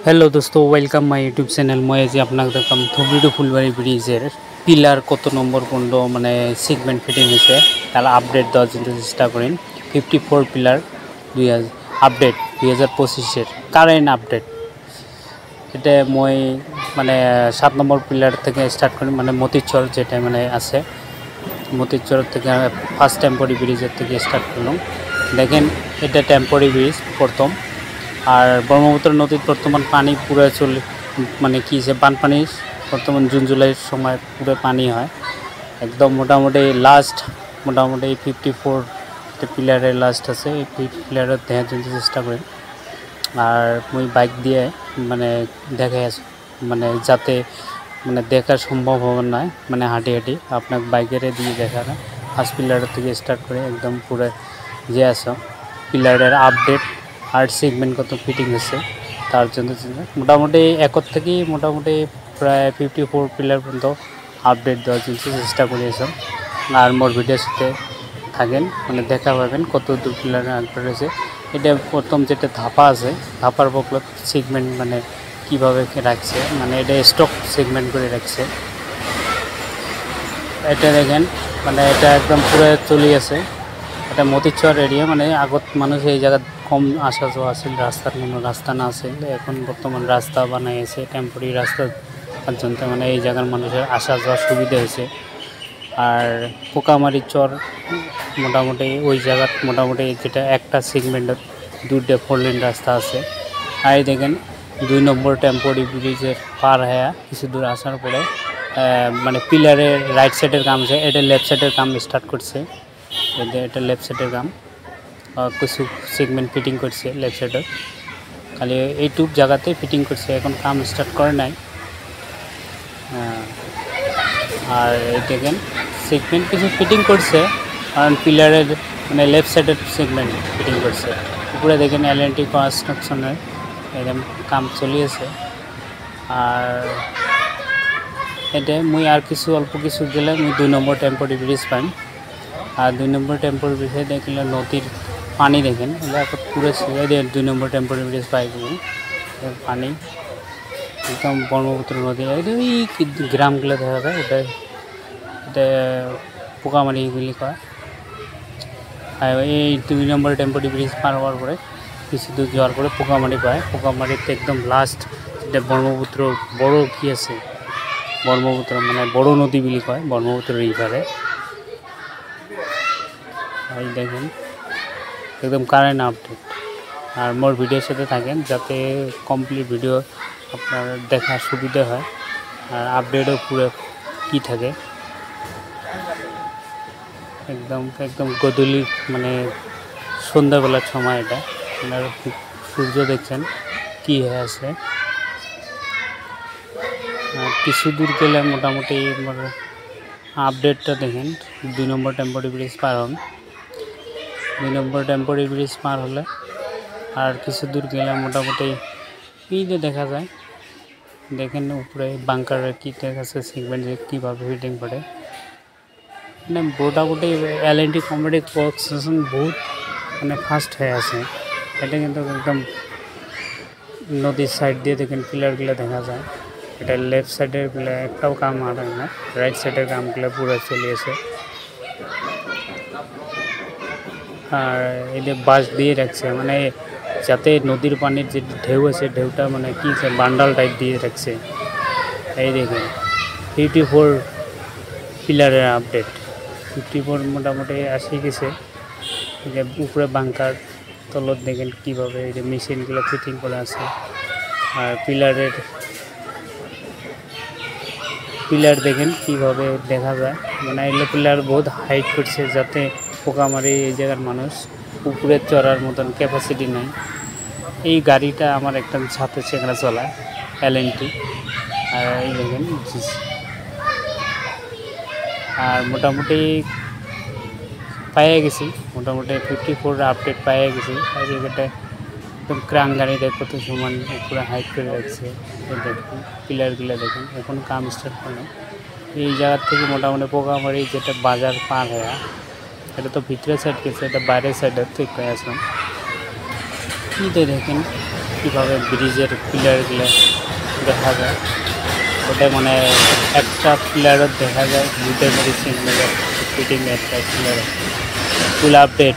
Hello दोस्तों welcome my YouTube channel मैं आज आपनाक देखाम धुबरी फुलबाड़ी ब्रिजेर पिलार कत नम्बर बंद माने सेगमेंट फिटिंग होइछे तार आपडेट देওয়ার জন্য চেষ্টা করেন 54 पिलार 2000 আপডেট 2025 এর কারেন্ট আপডেট এটা মই মানে 7 নম্বর পিলার থেকে স্টার্ট করি মানে মতিচর যেটা মানে আছে মতিচর থেকে ফার্স্ট টেম্পোরারি ব্রিজের থেকে স্টার্ট করলাম দেখেন এটা টেম্পোরারি ব্রিজ প্রথম আর ব্রহ্মপুত্র নদীর বর্তমান পানি পুরো চলে মানে কি যে বানপানি বর্তমান জুন জুলাইয়ের সময় পুরো পানি হয় একদম মোটামুটি লাস্ট মোটামুটি 54 তে পিলারের লাস্ট আছে এই পিলারের দেখার জন্য চেষ্টা করি আর মই বাইক দিয়ে মানে দেখাই আছে মানে যাতে মানে দেখা সম্ভব হবে না মানে হাঁটি হাঁটি আপনার বাইকেরে দিয়ে দেখানো ফার্স্ট পিলারের থেকে স্টার্ট করে একদম পুরো যে আছে পিলারের আপডেট आर्ट सेगमेंट कत फिटिंग है तार मोटामुटी एक थी मोटामुटी प्राय 54 पिलार पर्यन्त आपडेट देওয়ার चेष्टा कर मोर भिडियोर साथे थाकेन माने देखा पाबेन कत दूर पिलार आपडेट रयेछे एटा प्रथम जेटा धापा आछे धापार बकलत सेगमेंट माने किभाबे राखছে माने एटा स्टक सेगमेंट करे राखছে एटा देखें माने एटा एकदम पुरो चले आछे এটা মতিচর এরিয়া মানে আগত মানুষ এই জায়গা কম আসা যাওয়া আছিল রাস্তার কোনো রাস্তা না আছিল এখন বর্তমান রাস্তা বানাইছে টেম্পোরারি রাস্তা পর্যন্ত মানে এই জায়গার মানুষের আসা যাওয়া সুবিধা হয়েছে আর পোকামারি চর মোটামুটি ওই জায়গা মোটামুটি যেটা একটা সেগমেন্টের দুটো 4 লেন রাস্তা আছে আর দেখেন 2 নম্বর টেম্পোরারি ব্রিজের পার হয়ে কিছু দূর আসার পরে মানে পিলারের রাইট সাইডের কাম আছে এটা লেফট সাইডের কাম স্টার্ট করছে এটা লেফট সাইডের কাম কিছু সেগমেন্ট ফিটিং করছে লেফট সাইডে খালি এইটুক জায়গাতে ফিটিং করছে এখন কাম স্টার্ট করে নাই আর এই দেখেন সেগমেন্ট কিছু ফিটিং করছে কারণ পিলারের মানে লেফট সাইডের সেগমেন্ট ফিটিং করছে উপরে দেখেন এলএনটি কনস্ট্রাকশনের এরকম কাম চলিয়েছে আর এটা মুই আর কিছু অল্প কিছু গেলে মুই 2 নম্বর টেম্পোরারি ব্রিজ পাই আর 2 নম্বর টেম্পোরারি ব্রিজে দেখলে নদীর पानी देखें पूरे सीधे 2 नम्बर टेम्पोरारी ब्रिज पाई पानी एकदम ब्रह्मपुत्र नदी ग्रामगुलो देखा जाए এটা পোকামারি বলে কয় আর এই 2 নম্বর টেম্পোরারি ব্রিজ পার হওয়ার পরে কিছু দূর যাওয়ার পরে পোকামারি পায় পোকামারিতে একদম লাস্ট যেটা ব্রহ্মপুত্র বড় কি আছে ব্রহ্মপুত্র মানে বড় নদী বলে কয় ব্রহ্মপুত্র রিভারে এই দেখেন एकदम कारेंट आपडेट और मोर भिडियोर साथे थाकेन जाते कमप्लीट भिडियो आपनार देखार सुविधा है और आपडेटও पूरा की थाके एकदम एकदम गधूली माने सन्ध्या बेलार समय এটা আপনারা সূর্য দেখছেন কি হয়ে আছে কিছু দূর গেলে মোটামুটি আপডেটটা দেখেন 2 নম্বর টেম্পোরারি ব্রিজ পার হন 2 নম্বর টেম্পোরারি ব্রিজ পার হলে আর কিছু দূর গেলে মোটামুটি এই যে দেখা যায় দেখেন উপরে বাংকারের কি দেখাচ্ছে সেগমেন্ট যে কীভাবে ফিটিং করে মানে মোটামুটি এলএনটি কমপ্লিট কনস্ট্রাকশন বহুত মানে ফাস্ট হয়ে আছে এটা কিন্তু একদম নদীর সাইড দিয়ে দেখেন পিলারগুলো দেখা যায় এটা লেফট সাইডের পিলার একটাও কাম আর না রাইট সাইডের কামগুলো পুরো চলিয়েছে আর এই যে বাঁশ দিয়ে রাখছে মানে যাতে নদীর পানির যে ঢেউ আছে ঢেউটা মানে কি বান্ডাল টাইপ দিয়ে রাখছে এই দেখেন 54 পিলারের আপডেট 54 মোটামুটি আসে গেছে যে উপরে বাংকার তলত দেখেন কীভাবে এই যে মেশিনগুলো ফিটিং করা আছে আর পিলার দেখেন কীভাবে দেখা যায় মানে এগুলো পিলার বহুত হাইট করছে যাতে পোকামারি এই জায়গার মানুষ উপরে চড়ার মতন ক্যাপাসিটি নাই এই গাড়িটা আমার একটা ছাতে সেখানে চলা এলএনটি আর এই দেখেন আর মোটামুটি পাইয়ে গেছি মোটামুটি 54 আপডেট পাইয়ে গেছি আর এটা একদম ক্রাং গাড়িটা কত সমান উপরে হাইট করে রাখছে দেখুন পিলারগুলো দেখুন এখন কাম স্টার্ট করে এই জায়গা থেকে মোটামুটি পোকামারি যেটা বাজার পার হয়ে এটা তো ভিতরের সাইড গেছে এটা বাইরের সাইডের থেকে আসলাম কি দেखें কীভাবে ব্রিজের পিলারগুলো দেখা যায়, ওটা মানে একটা পিলারও দেখা যায় দুটো মেডিসিন ফিটিং একটা পিলার ফুল আপডেট।